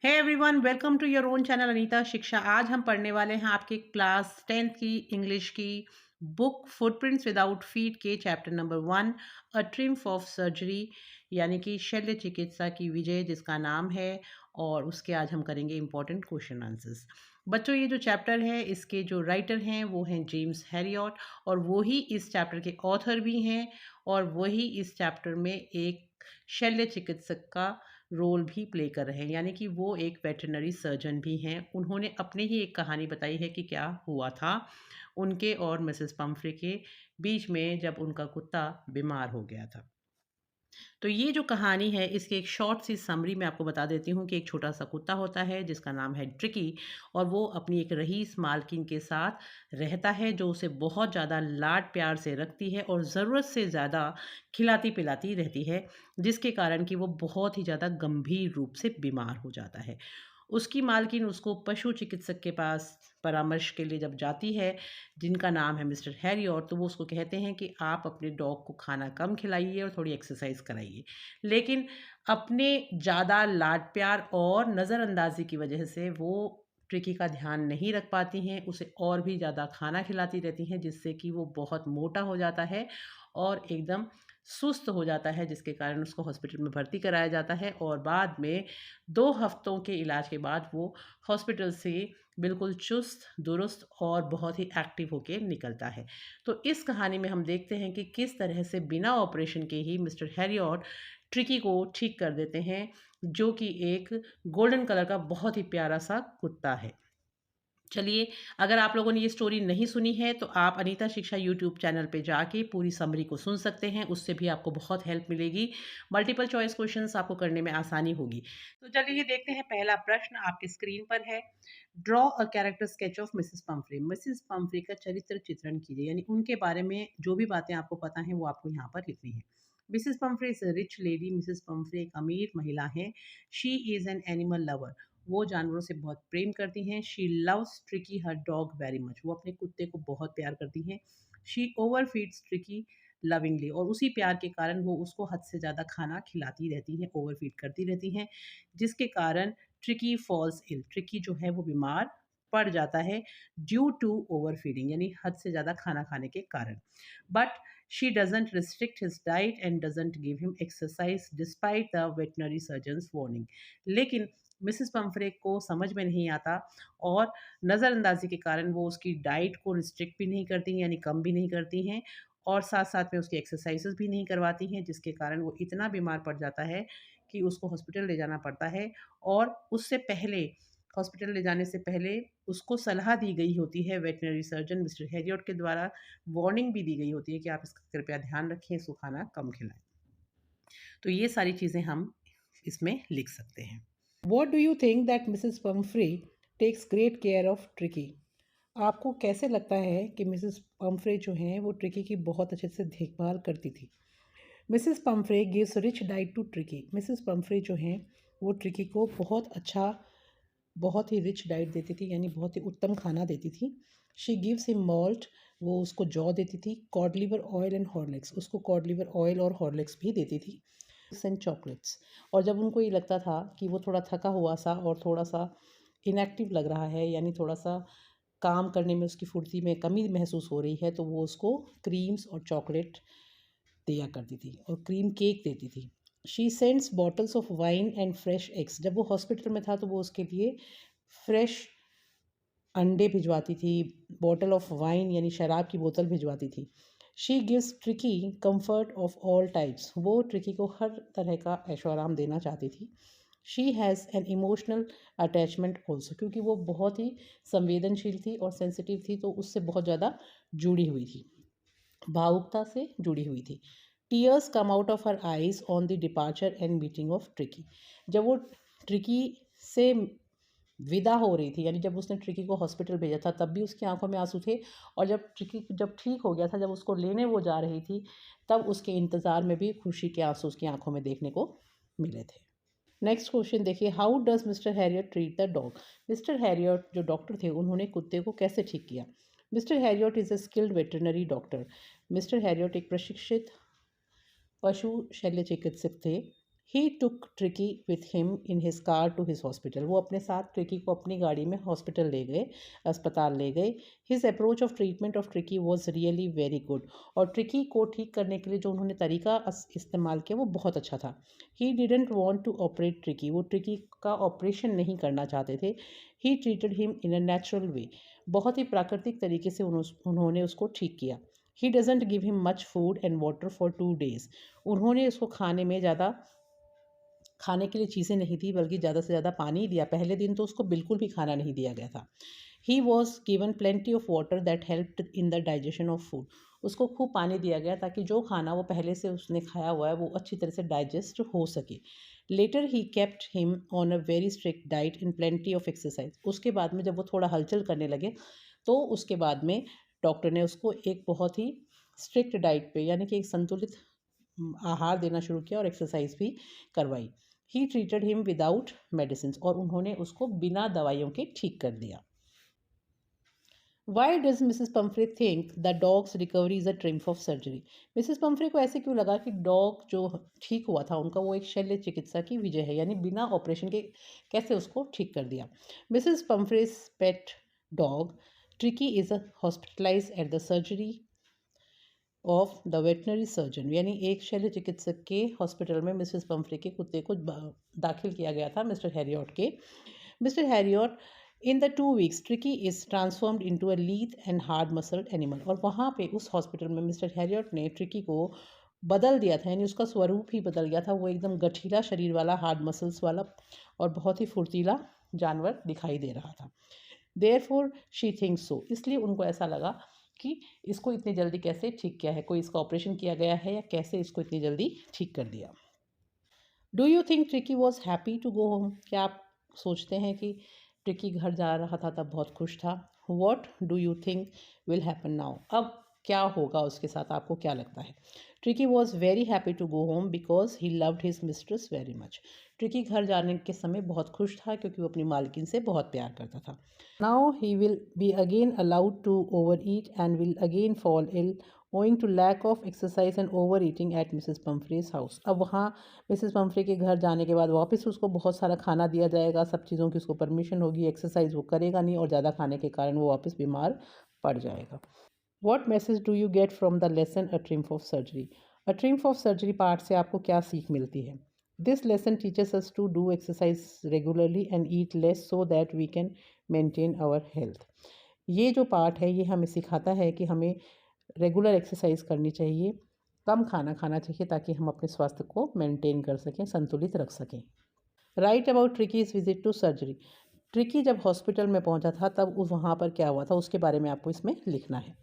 Hey everyone, welcome to your own channel Anita Shiksha. आज हम पढ़ने वाले हैं आपके क्लास 10th की इंग्लिश की बुक फुटप्रिंट्स विदाउट फीट के chapter number 1 a triumph of surgery, यानी कि शल्य चिकित्सा की विजय जिसका नाम है। और उसके आज हम करेंगे इंपॉर्टेंट क्वेश्चन आंसर्स। बच्चों, ये जो चैप्टर है इसके जो राइटर हैं वो हैं जेम्स हैरियट, और वो ही इस चैप्टर के ऑथर भी हैं, और वही इस चैप्टर में एक शल्य चिकित्सक का रोल भी प्ले कर रहे हैं, यानी कि वो एक वेटरनरी सर्जन भी हैं। उन्होंने अपनी ही एक कहानी बताई है कि क्या हुआ था उनके और मिसेस पम्फ्रे के बीच में जब उनका कुत्ता बीमार हो गया था। तो ये जो कहानी है इसकी एक शॉर्ट सी समरी मैं आपको बता देती हूँ कि एक छोटा सा कुत्ता होता है जिसका नाम है ट्रिकी, और वो अपनी एक रईस मालकिन के साथ रहता है जो उसे बहुत ज़्यादा लाड प्यार से रखती है और ज़रूरत से ज़्यादा खिलाती पिलाती रहती है, जिसके कारण कि वो बहुत ही ज़्यादा गंभीर रूप से बीमार हो जाता है। उसकी मालकिन उसको पशु चिकित्सक के पास परामर्श के लिए जब जाती है, जिनका नाम है मिस्टर हैरी, और तो वो उसको कहते हैं कि आप अपने डॉग को खाना कम खिलाइए और थोड़ी एक्सरसाइज कराइए। लेकिन अपने ज़्यादा लाड प्यार और नज़रअंदाजी की वजह से वो ट्रिकी का ध्यान नहीं रख पाती हैं, उसे और भी ज़्यादा खाना खिलाती रहती हैं, जिससे कि वो बहुत मोटा हो जाता है और एकदम सुस्त हो जाता है, जिसके कारण उसको हॉस्पिटल में भर्ती कराया जाता है। और बाद में 2 हफ्तों के इलाज के बाद वो हॉस्पिटल से बिल्कुल चुस्त, दुरुस्त और बहुत ही एक्टिव होके निकलता है। तो इस कहानी में हम देखते हैं कि किस तरह से बिना ऑपरेशन के ही मिस्टर हैरियट ट्रिकी को ठीक कर देते हैं, जो कि एक गोल्डन कलर का बहुत ही प्यारा-सा कुत्ता है। चलिए, अगर आप लोगों ने ये स्टोरी नहीं सुनी है तो आप अनीता शिक्षा यूट्यूब चैनल पे जाके पूरी समरी को सुन सकते हैं, उससे भी आपको बहुत हेल्प मिलेगी। मल्टीपल चॉइस क्वेश्चंस आपको करने में आसानी होगी। तो चलिए देखते हैं, पहला प्रश्न आपकी स्क्रीन पर है। Draw a character sketch of Mrs Pomfrey. Mrs Pomfrey का चरित्र चित्रण कीजिए, यानी उनके बारे में जो भी बातें आपको पता हैं वो आपको यहाँ पर लिखनी है। Mrs Pomfrey is a rich lady. Mrs Pomfrey एक अमीर महिला है। She is an animal lover. वो जानवरों से बहुत प्रेम करती हैं। She loves tricky her dog very much. वो अपने कुत्ते को बहुत प्यार करती हैं। She over feeds tricky lovingly, और उसी प्यार के कारण वो उसको हद से ज़्यादा खाना खिलाती रहती हैं, ओवर फीड करती रहती हैं, जिसके कारण ट्रिकी फॉल्स इल। ट्रिकी जो है वो बीमार पड़ जाता है ड्यू टू ओवर फीडिंग, यानी हद से ज़्यादा खाना खाने के कारण। But she doesn't restrict his diet and doesn't give him exercise despite the veterinary surgeons warning. लेकिन मिसेस पम्फ्रे को समझ में नहीं आता, और नज़रअंदाजी के कारण वो उसकी डाइट को रिस्ट्रिक्ट भी नहीं करती हैं, यानी कम भी नहीं करती हैं, और साथ-साथ में उसकी एक्सरसाइज़ेज़ भी नहीं करवाती हैं, जिसके कारण वो इतना बीमार पड़ जाता है कि उसको हॉस्पिटल ले जाना पड़ता है। और उससे पहले, हॉस्पिटल ले जाने से पहले उसको सलाह दी गई होती है वेटनरी सर्जन मिस्टर हैरियट के द्वारा, वार्निंग भी दी गई होती है कि आप इसका कृपया ध्यान रखें, इसको खाना कम खिलाएँ। तो ये सारी चीज़ें हम इसमें लिख सकते हैं। What do you think that Mrs. Pumphrey takes great care of Tricky? आपको कैसे लगता है कि मिसेस पम्फ्रे जो हैं वो ट्रिकी की बहुत अच्छे से देखभाल करती थी? Mrs Pumphrey gives rich diet to Tricki. Mrs Pumphrey जो हैं वो ट्रिकी को बहुत ही रिच डाइट देती थी, यानी बहुत ही उत्तम खाना देती थी। She gives him malt. वो उसको जौ देती थी। Cod liver oil and Horlicks. उसको कॉड लिवर ऑयल और हॉर्लिक्स भी देती थी। And chocolates. और जब उनको ये लगता था कि वो थोड़ा थका हुआ सा और थोड़ा सा इनएक्टिव लग रहा है, यानी थोड़ा सा काम करने में उसकी फुर्ती में कमी महसूस हो रही है, तो वो उसको क्रीम्स और चॉकलेट दिया करती थी और क्रीम केक देती थी। She sends bottles of wine and fresh eggs. जब वो हॉस्पिटल में था तो वो उसके लिए फ्रेश अंडे भिजवाती थी, बॉटल ऑफ वाइन यानी शराब की बोतल भिजवाती थी। She gives tricky comfort of all types. वो ट्रिकी को हर तरह का ऐशो आराम देना चाहती थी। She has an emotional attachment also, क्योंकि वो बहुत ही संवेदनशील थी और सेंसिटिव थी, तो उससे बहुत ज़्यादा जुड़ी हुई थी, भावुकता से जुड़ी हुई थी। Tears come out of her eyes on the departure and meeting of tricky. जब वो ट्रिकी से विदा हो रही थी, यानी जब उसने ट्रिकी को हॉस्पिटल भेजा था तब भी उसकी आंखों में आंसू थे, और जब ट्रिकी जब ठीक हो गया था, जब उसको लेने वो जा रही थी, तब उसके इंतज़ार में भी खुशी के आंसू उसकी आंखों में देखने को मिले थे। नेक्स्ट क्वेश्चन देखिए, how does mister Herriot treat the dog? Mister Herriot जो डॉक्टर थे उन्होंने कुत्ते को कैसे ठीक किया? Mister Herriot is a skilled veterinary doctor. Mister Herriot एक प्रशिक्षित पशु शल्य चिकित्सक थे। He took Tricky with him in his car to his hospital. वो अपने साथ ट्रिकी को अपनी गाड़ी में हॉस्पिटल ले गए, अस्पताल ले गए। His approach of treatment of tricky was really very good. और ट्रिकी को ठीक करने के लिए जो उन्होंने तरीका इस्तेमाल किया वो बहुत अच्छा था। He didn't want to operate Tricki. वो ट्रिकी का ऑपरेशन नहीं करना चाहते थे। He treated him in a natural way. बहुत ही प्राकृतिक तरीके से उन्होंने उसको ठीक किया। He doesn't give him much food and water for 2 days। उन्होंने उसको खाने के लिए चीज़ें नहीं दी, बल्कि ज़्यादा से ज़्यादा पानी ही दिया। पहले दिन तो उसको बिल्कुल भी खाना नहीं दिया गया था। He was given plenty of water that helped in the digestion of food. उसको खूब पानी दिया गया ताकि जो खाना वो पहले से उसने खाया हुआ है वो अच्छी तरह से डाइजेस्ट हो सके। Later he kept him on a very strict diet in plenty of exercise. उसके बाद में जब वो थोड़ा हलचल करने लगे तो उसके बाद में डॉक्टर ने उसको एक बहुत ही स्ट्रिक्ट डाइट पे, यानी कि एक संतुलित आहार देना शुरू किया और एक्सरसाइज भी करवाई। ही ट्रीटेड हिम विदाउट मेडिसिन। और उन्होंने उसको बिना दवाइयों के ठीक कर दिया। Why does Mrs Pomfrey think the dogs recovery is a triumph of surgery. Mrs Pomfrey को ऐसे क्यों लगा कि डॉग जो ठीक हुआ था उनका वो एक शल्य चिकित्सा की विजय है, यानी बिना ऑपरेशन के कैसे उसको ठीक कर दिया। Mrs Pumphrey's pet dog Tricky is hospitalise at the surgery of the veterinary surgeon. यानी एक शल्य चिकित्सक के हॉस्पिटल में मिसेस पम्फ्रे के कुत्ते को दाखिल किया गया था, मिस्टर हैरियट के। Mr Herriot in the 2 weeks Tricki is transformed into a lithe and hard muscled animal. और वहाँ पे उस हॉस्पिटल में मिस्टर हैरियट ने ट्रिकी को बदल दिया था, यानी उसका स्वरूप ही बदल गया था। वो एकदम गठीला शरीर वाला, हार्ड मसल्स वाला और बहुत ही फुर्तीला जानवर दिखाई दे रहा था। देयरफॉर शी थिंक्स सो। इसलिए उनको ऐसा लगा कि इसको इतनी जल्दी कैसे ठीक किया है, कोई इसका ऑपरेशन किया गया है या कैसे इसको इतनी जल्दी ठीक कर दिया। Do you think Tricki was happy to go home. क्या आप सोचते हैं कि ट्रिकी घर जा रहा था तब बहुत खुश था। What do you think will happen now. अब क्या होगा उसके साथ, आपको क्या लगता है। Tricki was very happy to go home because he loved his mistress very much. Tricki घर जाने के समय बहुत खुश था क्योंकि वो अपनी मालकिन से बहुत प्यार करता था। Now he will be again allowed to overeat and will again fall ill owing to lack of exercise and overeating at Mrs. Pumphrey's house। अब वहाँ मिसेस पम्फ्रे के घर जाने के बाद वापस उसको बहुत सारा खाना दिया जाएगा, सब चीज़ों की उसको परमिशन होगी, एक्सरसाइज वो करेगा नहीं और ज़्यादा खाने के कारण वो वापस बीमार पड़ जाएगा। What message do you get from the lesson a triumph of surgery. A triumph of surgery part से आपको क्या सीख मिलती है। This lesson teaches us to do exercise regularly and eat less so that we can maintain our health. ये जो part है ये हमें सिखाता है कि हमें रेगुलर एक्सरसाइज करनी चाहिए, कम खाना खाना चाहिए ताकि हम अपने स्वास्थ्य को मेंटेन कर सकें, संतुलित रख सकें। Write about Tricki's visit to surgery. Tricki जब हॉस्पिटल में पहुंचा था तब उस वहाँ पर क्या हुआ था उसके बारे में आपको इसमें लिखना है।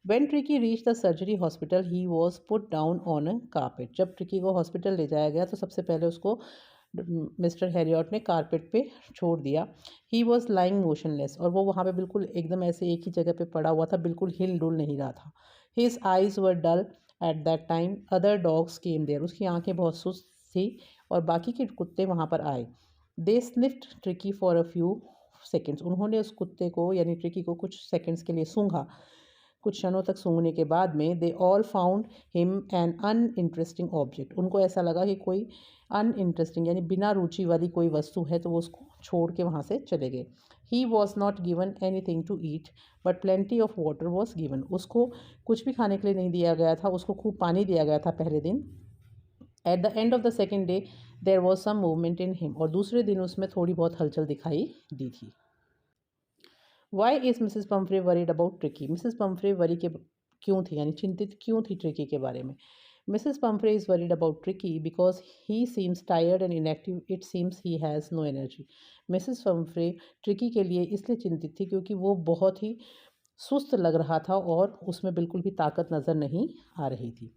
When Tricky reached the surgery hospital, he was put down on a carpet। जब ट्रिकी को हॉस्पिटल ले जाया गया तो सबसे पहले उसको मिस्टर हैरियट ने कारपेट पे छोड़ दिया। He was lying motionless. और वो वहाँ पे बिल्कुल एकदम ऐसे एक ही जगह पे पड़ा हुआ था, बिल्कुल हिल डुल नहीं रहा था। His eyes were dull at that time other dogs came there. उसकी आंखें बहुत सुस्त थी और बाकी के कुत्ते वहाँ पर आए। They sniffed Tricki for a few seconds. उन्होंने उस कुत्ते को यानी ट्रिकी को कुछ सेकेंड्स के लिए सूंघा। कुछ क्षणों तक सूंघने के बाद में they all found him an uninteresting object. उनको ऐसा लगा कि कोई अनइंटरेस्टिंग यानी बिना रुचि वाली कोई वस्तु है, तो वो उसको छोड़ के वहाँ से चले गए। He was not given anything to eat but plenty of water was given. उसको कुछ भी खाने के लिए नहीं दिया गया था, उसको खूब पानी दिया गया था पहले दिन। At the end of the second day there was some movement in him. और दूसरे दिन उसमें थोड़ी बहुत हलचल दिखाई दी थी। Why is Mrs Pumphrey worried about Tricki. Mrs Pumphrey worry के क्यों थी, यानी चिंतित क्यों थी ट्रिकी के बारे में। Mrs Pumphrey is worried about Tricki because he seems tired and inactive, it seems he has no energy. Mrs Pumphrey Tricki के लिए इसलिए चिंतित थी क्योंकि वो बहुत ही सुस्त लग रहा था और उसमें बिल्कुल भी ताकत नज़र नहीं आ रही थी।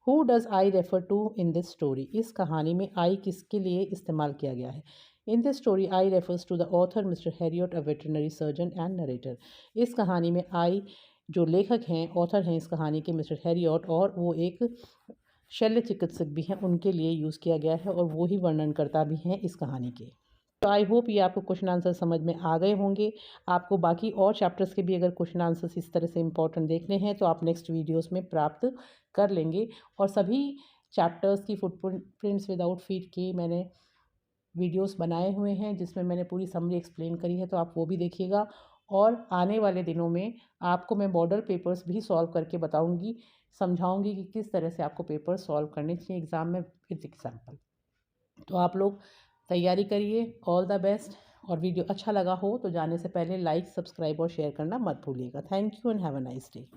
Who does I refer to in this story. इस कहानी में आई किसके लिए इस्तेमाल किया गया है। In this story I refers to the author Mr Herriot a veterinary surgeon and narrator. इस कहानी में आई जो लेखक हैं, ऑथर हैं इस कहानी के, मिस्टर हैरियट, और वो एक शल्य चिकित्सक भी हैं, उनके लिए यूज़ किया गया है और वो ही वर्णनकर्ता भी हैं इस कहानी के। तो आई होप ये आपको क्वेश्चन आंसर समझ में आ गए होंगे। आपको बाकी और चैप्टर्स के भी अगर क्वेश्चन आंसर्स इस तरह से इंपॉर्टेंट देखने हैं तो आप नेक्स्ट वीडियोस में प्राप्त कर लेंगे। और सभी चैप्टर्स की फुटप्रिंट्स विदाउट फीट के मैंने वीडियोस बनाए हुए हैं, जिसमें मैंने पूरी समरी एक्सप्लेन करी है, तो आप वो भी देखिएगा। और आने वाले दिनों में आपको मैं मॉडल पेपर्स भी सॉल्व करके बताऊंगी, समझाऊंगी कि किस तरह से आपको पेपर सॉल्व करने चाहिए एग्ज़ाम में विद एग्जाम्पल। तो आप लोग तैयारी करिए। All the best. और वीडियो अच्छा लगा हो तो जाने से पहले लाइक, सब्सक्राइब और शेयर करना मत भूलिएगा। Thank you and have a nice day.